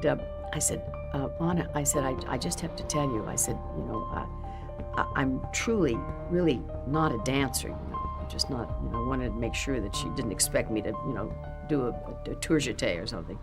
I said, Anna, I said, I just have to tell you, I said, I'm truly, really not a dancer, I'm just not, I wanted to make sure that she didn't expect me to, do a tour jeté or something.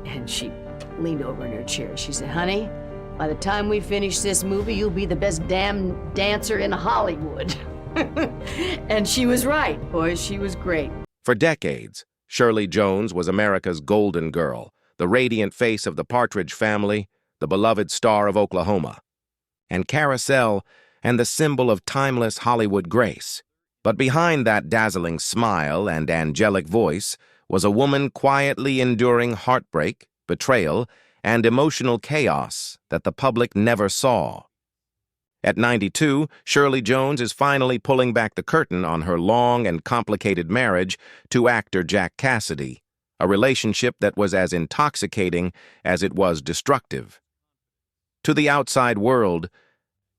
And she leaned over in her chair. She said, honey, by the time we finish this movie, you'll be the best damn dancer in Hollywood. And she was right, boys, she was great. For decades, Shirley Jones was America's golden girl, the radiant face of the Partridge Family, the beloved star of Oklahoma, and Carousel, and the symbol of timeless Hollywood grace. But behind that dazzling smile and angelic voice was a woman quietly enduring heartbreak, betrayal, and emotional chaos that the public never saw. At 92, Shirley Jones is finally pulling back the curtain on her long and complicated marriage to actor Jack Cassidy, a relationship that was as intoxicating as it was destructive. To the outside world,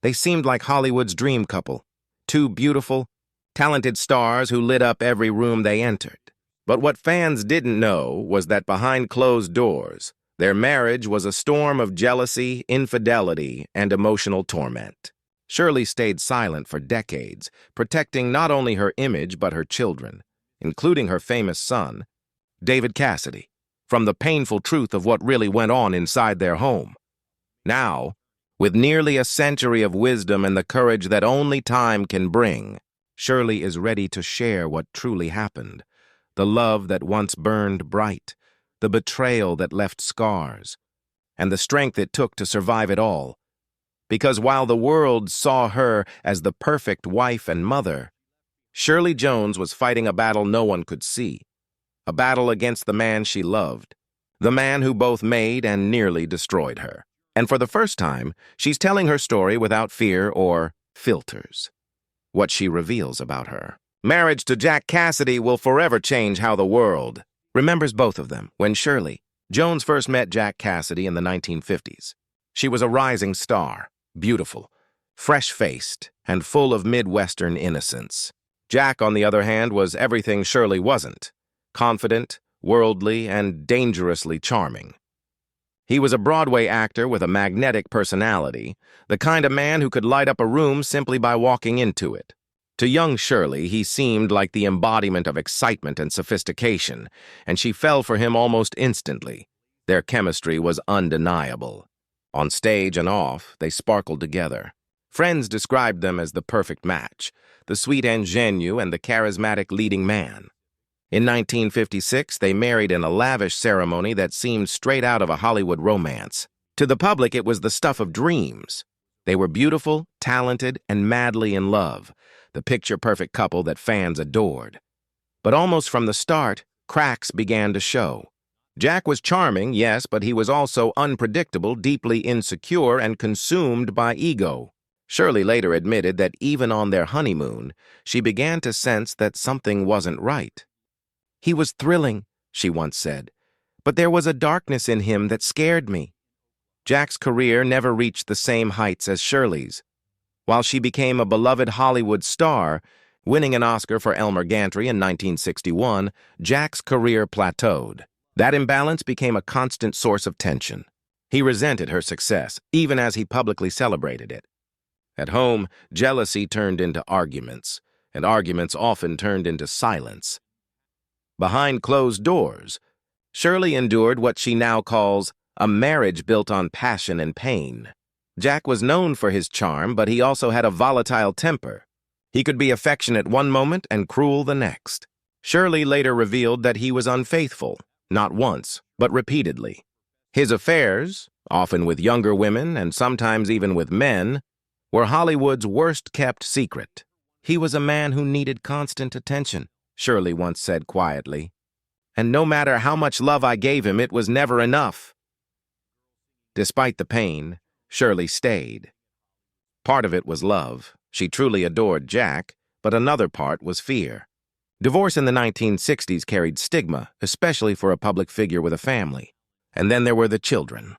they seemed like Hollywood's dream couple, two beautiful, talented stars who lit up every room they entered. But what fans didn't know was that behind closed doors, their marriage was a storm of jealousy, infidelity, and emotional torment. Shirley stayed silent for decades, protecting not only her image but her children, including her famous son, David Cassidy, from the painful truth of what really went on inside their home. Now, with nearly a century of wisdom and the courage that only time can bring, Shirley is ready to share what truly happened, the love that once burned bright, the betrayal that left scars, and the strength it took to survive it all. Because while the world saw her as the perfect wife and mother, Shirley Jones was fighting a battle no one could see, a battle against the man she loved, the man who both made and nearly destroyed her. And for the first time, she's telling her story without fear or filters. What she reveals about her. Marriage to Jack Cassidy will forever change how the world remembers both of them. When Shirley Jones first met Jack Cassidy in the 1950s, she was a rising star, beautiful, fresh-faced, and full of Midwestern innocence. Jack, on the other hand, was everything Shirley wasn't, confident, worldly, and dangerously charming. He was a Broadway actor with a magnetic personality, the kind of man who could light up a room simply by walking into it. To young Shirley, he seemed like the embodiment of excitement and sophistication, and she fell for him almost instantly. Their chemistry was undeniable. On stage and off, they sparkled together. Friends described them as the perfect match, the sweet ingenue and the charismatic leading man. In 1956, they married in a lavish ceremony that seemed straight out of a Hollywood romance. To the public, it was the stuff of dreams. They were beautiful, talented, and madly in love, the picture-perfect couple that fans adored. But almost from the start, cracks began to show. Jack was charming, yes, but he was also unpredictable, deeply insecure, and consumed by ego. Shirley later admitted that even on their honeymoon, she began to sense that something wasn't right. He was thrilling, she once said, but there was a darkness in him that scared me. Jack's career never reached the same heights as Shirley's. While she became a beloved Hollywood star, winning an Oscar for Elmer Gantry in 1961, Jack's career plateaued. That imbalance became a constant source of tension. He resented her success, even as he publicly celebrated it. At home, jealousy turned into arguments, and arguments often turned into silence. Behind closed doors, Shirley endured what she now calls a marriage built on passion and pain. Jack was known for his charm, but he also had a volatile temper. He could be affectionate one moment and cruel the next. Shirley later revealed that he was unfaithful, not once, but repeatedly. His affairs, often with younger women and sometimes even with men, were Hollywood's worst-kept secret. He was a man who needed constant attention, Shirley once said quietly. And no matter how much love I gave him, it was never enough. Despite the pain, Shirley stayed. Part of it was love. She truly adored Jack, but another part was fear. Divorce in the 1960s carried stigma, especially for a public figure with a family. And then there were the children.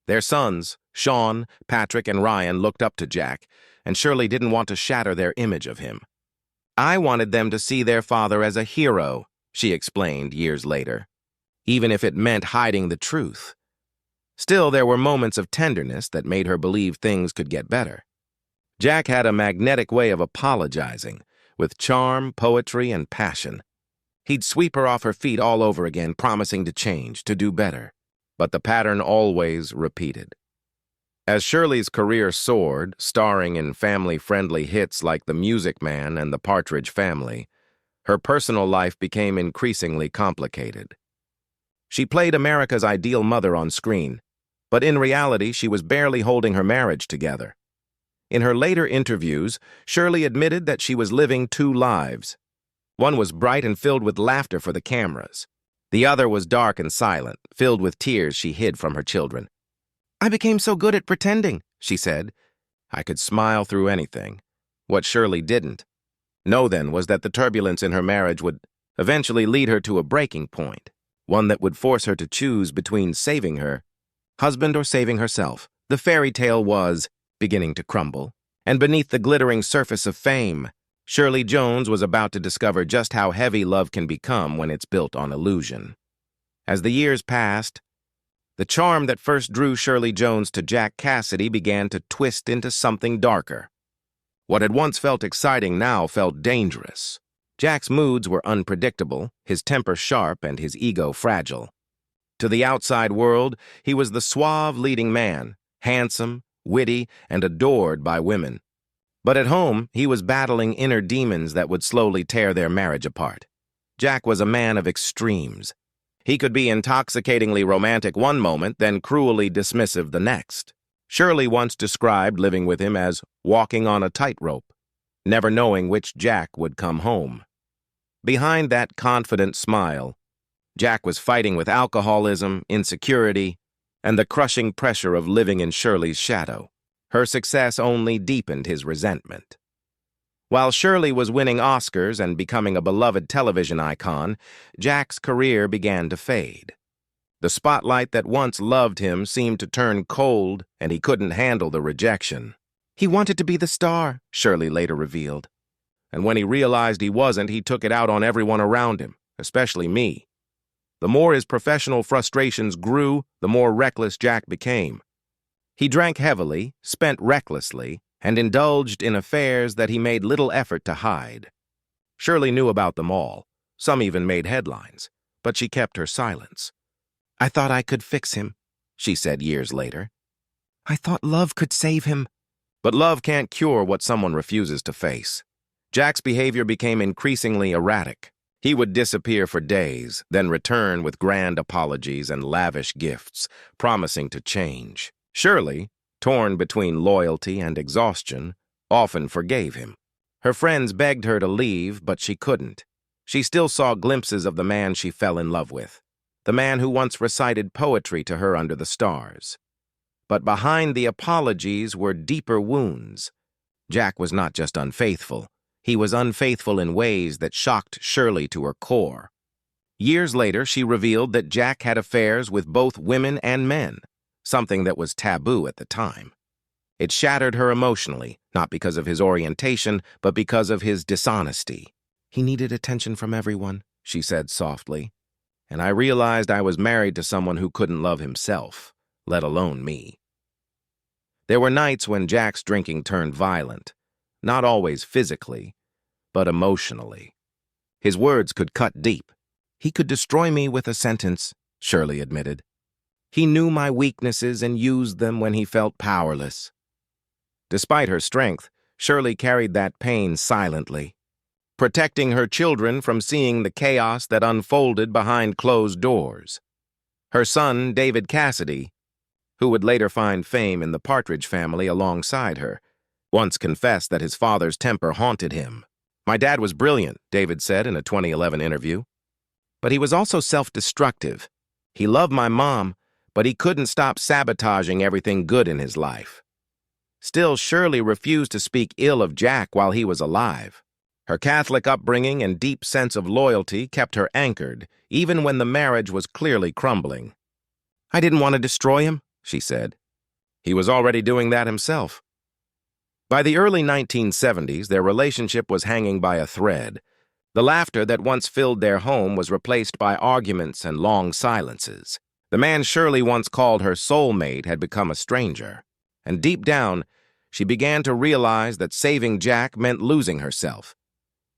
Their sons, Sean, Patrick, and Ryan, looked up to Jack, and Shirley didn't want to shatter their image of him. I wanted them to see their father as a hero, she explained years later, even if it meant hiding the truth. Still, there were moments of tenderness that made her believe things could get better. Jack had a magnetic way of apologizing, with charm, poetry, and passion. He'd sweep her off her feet all over again, promising to change, to do better. But the pattern always repeated. As Shirley's career soared, starring in family-friendly hits like The Music Man and The Partridge Family, her personal life became increasingly complicated. She played America's ideal mother on screen, but in reality she was barely holding her marriage together. In her later interviews, Shirley admitted that she was living two lives. One was bright and filled with laughter for the cameras. The other was dark and silent, filled with tears she hid from her children. "I became so good at pretending," she said. "I could smile through anything." What Shirley didn't know then was that the turbulence in her marriage would eventually lead her to a breaking point, one that would force her to choose between saving her husband or saving herself. The fairy tale was beginning to crumble, and beneath the glittering surface of fame, Shirley Jones was about to discover just how heavy love can become when it's built on illusion. As the years passed, the charm that first drew Shirley Jones to Jack Cassidy began to twist into something darker. What had once felt exciting now felt dangerous. Jack's moods were unpredictable, his temper sharp, and his ego fragile. To the outside world, he was the suave leading man, handsome, witty, and adored by women. But at home, he was battling inner demons that would slowly tear their marriage apart. Jack was a man of extremes. He could be intoxicatingly romantic one moment, then cruelly dismissive the next. Shirley once described living with him as walking on a tightrope, never knowing which Jack would come home. Behind that confident smile, Jack was fighting with alcoholism, insecurity, and the crushing pressure of living in Shirley's shadow. Her success only deepened his resentment. While Shirley was winning Oscars and becoming a beloved television icon, Jack's career began to fade. The spotlight that once loved him seemed to turn cold, and he couldn't handle the rejection. He wanted to be the star, Shirley later revealed. And when he realized he wasn't, he took it out on everyone around him, especially me. The more his professional frustrations grew, the more reckless Jack became. He drank heavily, spent recklessly, and indulged in affairs that he made little effort to hide. Shirley knew about them all. Some even made headlines, but she kept her silence. "I thought I could fix him," she said years later. "I thought love could save him." But love can't cure what someone refuses to face. Jack's behavior became increasingly erratic. He would disappear for days, then return with grand apologies and lavish gifts, promising to change. Shirley, torn between loyalty and exhaustion, often forgave him. Her friends begged her to leave, but she couldn't. She still saw glimpses of the man she fell in love with, the man who once recited poetry to her under the stars. But behind the apologies were deeper wounds. Jack was not just unfaithful. He was unfaithful in ways that shocked Shirley to her core. Years later, she revealed that Jack had affairs with both women and men, something that was taboo at the time. It shattered her emotionally, not because of his orientation, but because of his dishonesty. "He needed attention from everyone," she said softly, "and I realized I was married to someone who couldn't love himself, let alone me." There were nights when Jack's drinking turned violent, not always physically, but emotionally. His words could cut deep. "He could destroy me with a sentence," Shirley admitted. "He knew my weaknesses and used them when he felt powerless." Despite her strength, Shirley carried that pain silently, protecting her children from seeing the chaos that unfolded behind closed doors. Her son, David Cassidy, who would later find fame in the Partridge Family alongside her, once confessed that his father's temper haunted him. "My dad was brilliant," David said in a 2011 interview. "But he was also self-destructive. He loved my mom, but he couldn't stop sabotaging everything good in his life." Still, Shirley refused to speak ill of Jack while he was alive. Her Catholic upbringing and deep sense of loyalty kept her anchored, even when the marriage was clearly crumbling. "I didn't want to destroy him," she said. "He was already doing that himself." By the early 1970s, their relationship was hanging by a thread. The laughter that once filled their home was replaced by arguments and long silences. The man Shirley once called her soulmate had become a stranger, and deep down, she began to realize that saving Jack meant losing herself.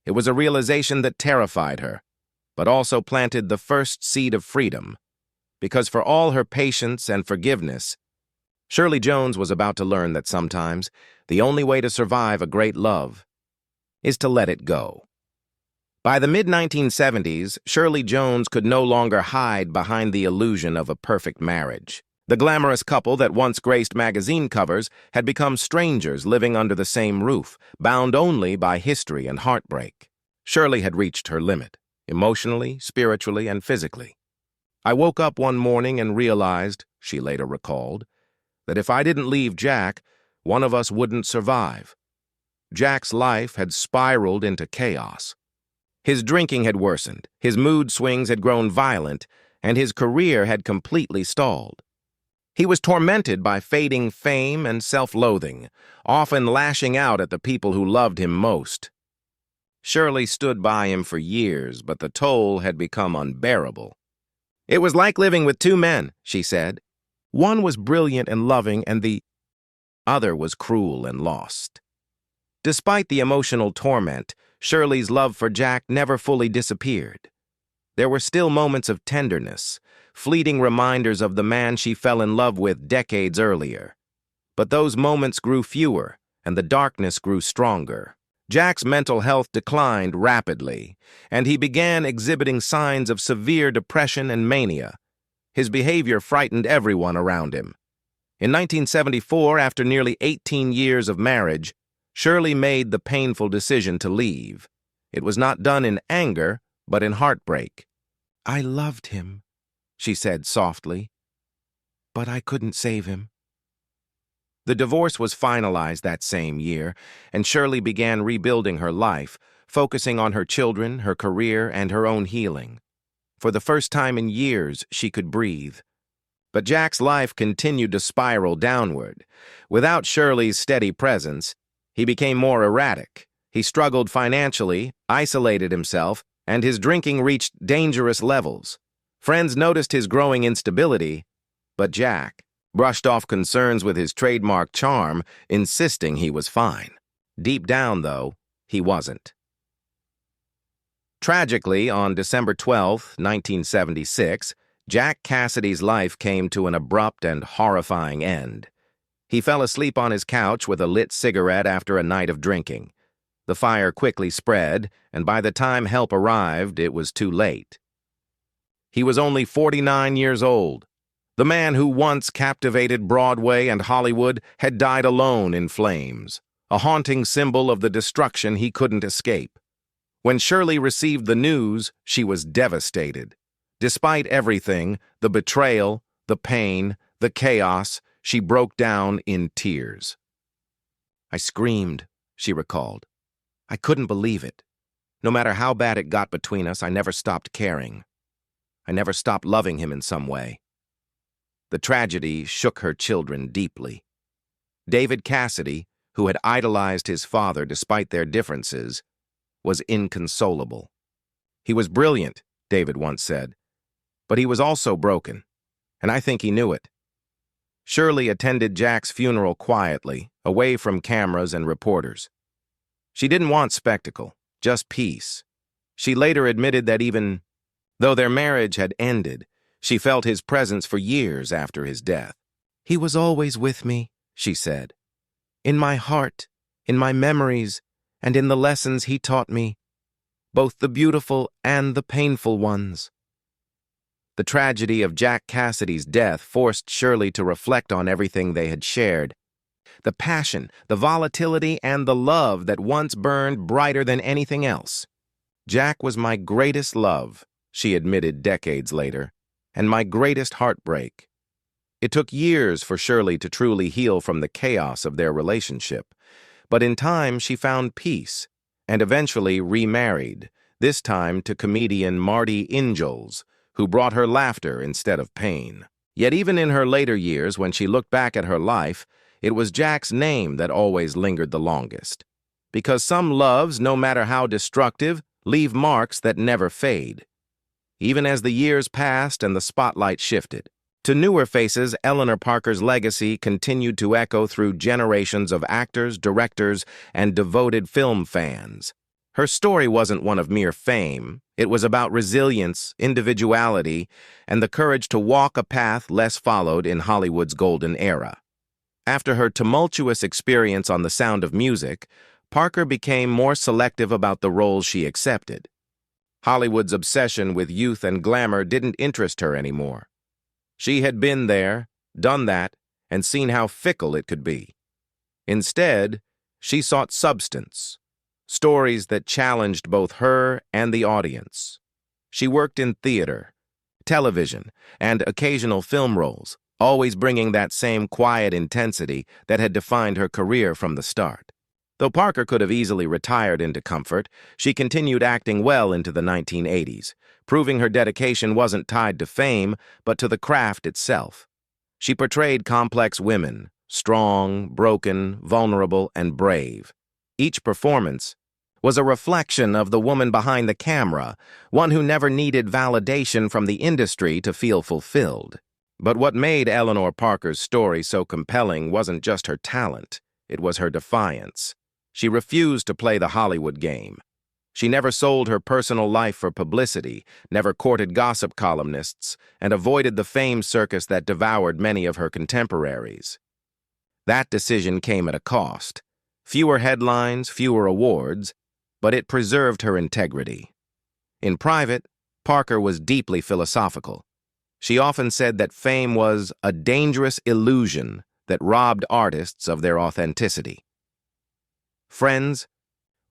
It was a realization that terrified her, but also planted the first seed of freedom, because for all her patience and forgiveness, Shirley Jones was about to learn that sometimes the only way to survive a great love is to let it go. By the mid-1970s, Shirley Jones could no longer hide behind the illusion of a perfect marriage. The glamorous couple that once graced magazine covers had become strangers living under the same roof, bound only by history and heartbreak. Shirley had reached her limit, emotionally, spiritually, and physically. "I woke up one morning and realized," she later recalled, "that if I didn't leave Jack, one of us wouldn't survive." Jack's life had spiraled into chaos. His drinking had worsened, his mood swings had grown violent, and his career had completely stalled. He was tormented by fading fame and self-loathing, often lashing out at the people who loved him most. Shirley stood by him for years, but the toll had become unbearable. "It was like living with two men," she said. "One was brilliant and loving, and the other was cruel and lost." Despite the emotional torment, Shirley's love for Jack never fully disappeared. There were still moments of tenderness, fleeting reminders of the man she fell in love with decades earlier. But those moments grew fewer, and the darkness grew stronger. Jack's mental health declined rapidly, and he began exhibiting signs of severe depression and mania. His behavior frightened everyone around him. In 1974, after nearly 18 years of marriage, Shirley made the painful decision to leave. It was not done in anger, but in heartbreak. "I loved him," she said softly, "but I couldn't save him." The divorce was finalized that same year, and Shirley began rebuilding her life, focusing on her children, her career, and her own healing. For the first time in years, she could breathe. But Jack's life continued to spiral downward. Without Shirley's steady presence, he became more erratic. He struggled financially, isolated himself, and his drinking reached dangerous levels. Friends noticed his growing instability, but Jack brushed off concerns with his trademark charm, insisting he was fine. Deep down, though, he wasn't. Tragically, on December 12, 1976, Jack Cassidy's life came to an abrupt and horrifying end. He fell asleep on his couch with a lit cigarette after a night of drinking. The fire quickly spread, and by the time help arrived, it was too late. He was only 49 years old. The man who once captivated Broadway and Hollywood had died alone in flames, a haunting symbol of the destruction he couldn't escape. When Shirley received the news, she was devastated. Despite everything, the betrayal, the pain, the chaos, she broke down in tears. "I screamed," she recalled. "I couldn't believe it. No matter how bad it got between us, I never stopped caring. I never stopped loving him in some way." The tragedy shook her children deeply. David Cassidy, who had idolized his father despite their differences, was inconsolable. "He was brilliant," David once said, "but he was also broken, and I think he knew it." Shirley attended Jack's funeral quietly, away from cameras and reporters. She didn't want spectacle, just peace. She later admitted that even though their marriage had ended, she felt his presence for years after his death. "He was always with me," she said, "in my heart, in my memories, and in the lessons he taught me, both the beautiful and the painful ones." The tragedy of Jack Cassidy's death forced Shirley to reflect on everything they had shared. The passion, the volatility, and the love that once burned brighter than anything else. "Jack was my greatest love," she admitted decades later, "and my greatest heartbreak." It took years for Shirley to truly heal from the chaos of their relationship, but in time she found peace and eventually remarried, this time to comedian Marty Ingalls, who brought her laughter instead of pain. Yet even in her later years, when she looked back at her life, it was Jack's name that always lingered the longest. Because some loves, no matter how destructive, leave marks that never fade. Even as the years passed and the spotlight shifted, To newer faces, Eleanor Parker's legacy continued to echo through generations of actors, directors, and devoted film fans. Her story wasn't one of mere fame. It was about resilience, individuality, and the courage to walk a path less followed in Hollywood's golden era. After her tumultuous experience on The Sound of Music, Parker became more selective about the roles she accepted. Hollywood's obsession with youth and glamour didn't interest her anymore. She had been there, done that, and seen how fickle it could be. Instead, she sought substance, stories that challenged both her and the audience. She worked in theater, television, and occasional film roles, always bringing that same quiet intensity that had defined her career from the start. Though Parker could have easily retired into comfort, she continued acting well into the 1980s, proving her dedication wasn't tied to fame, but to the craft itself. She portrayed complex women, strong, broken, vulnerable, and brave. Each performance was a reflection of the woman behind the camera, one who never needed validation from the industry to feel fulfilled. But what made Eleanor Parker's story so compelling wasn't just her talent, it was her defiance. She refused to play the Hollywood game. She never sold her personal life for publicity, never courted gossip columnists, and avoided the fame circus that devoured many of her contemporaries. That decision came at a cost. Fewer headlines, fewer awards, but it preserved her integrity. In private, Parker was deeply philosophical. She often said that fame was a dangerous illusion that robbed artists of their authenticity. Friends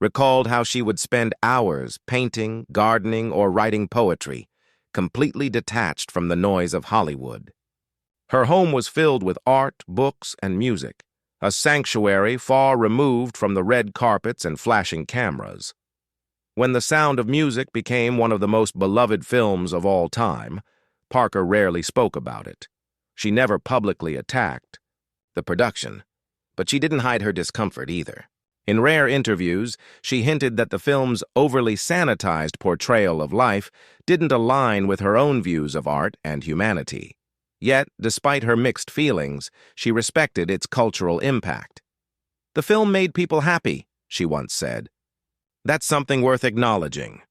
recalled how she would spend hours painting, gardening, or writing poetry, completely detached from the noise of Hollywood. Her home was filled with art, books, and music, a sanctuary far removed from the red carpets and flashing cameras. When The Sound of Music became one of the most beloved films of all time, Parker rarely spoke about it. She never publicly attacked the production, but she didn't hide her discomfort either. In rare interviews, she hinted that the film's overly sanitized portrayal of life didn't align with her own views of art and humanity. Yet, despite her mixed feelings, she respected its cultural impact. "The film made people happy," she once said. That's something worth acknowledging.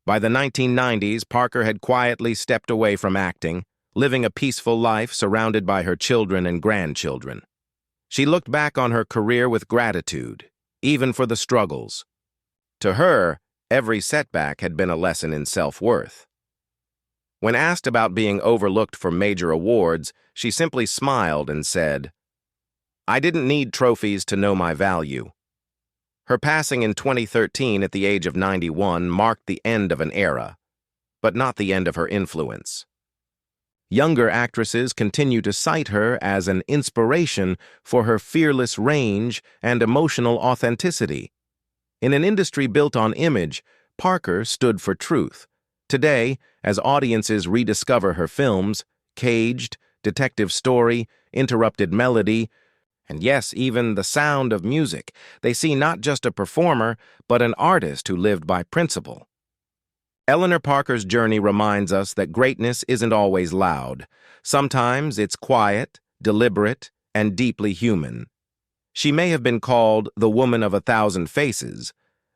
By the 1990s, Parker had quietly stepped away from acting, living a peaceful life surrounded by her children and grandchildren. She looked back on her career with gratitude, even for the struggles. To her, every setback had been a lesson in self-worth. When asked about being overlooked for major awards, she simply smiled and said, "I didn't need trophies to know my value." Her passing in 2013 at the age of 91 marked the end of an era, but not the end of her influence. Younger actresses continue to cite her as an inspiration for her fearless range and emotional authenticity. In an industry built on image, Parker stood for truth. Today, as audiences rediscover her films, Caged, Detective Story, Interrupted Melody, and yes, even The Sound of Music, they see not just a performer, but an artist who lived by principle. Eleanor Parker's journey reminds us that greatness isn't always loud. Sometimes it's quiet, deliberate, and deeply human. She may have been called the woman of 1,000 faces,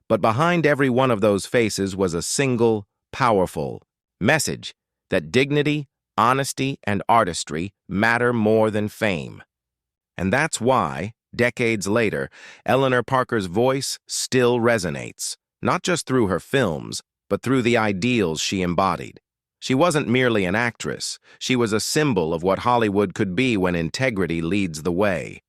but behind every one of those faces was a single, powerful message that dignity, honesty, and artistry matter more than fame. And that's why, decades later, Eleanor Parker's voice still resonates, not just through her films, but through the ideals she embodied. She wasn't merely an actress. She was a symbol of what Hollywood could be when integrity leads the way.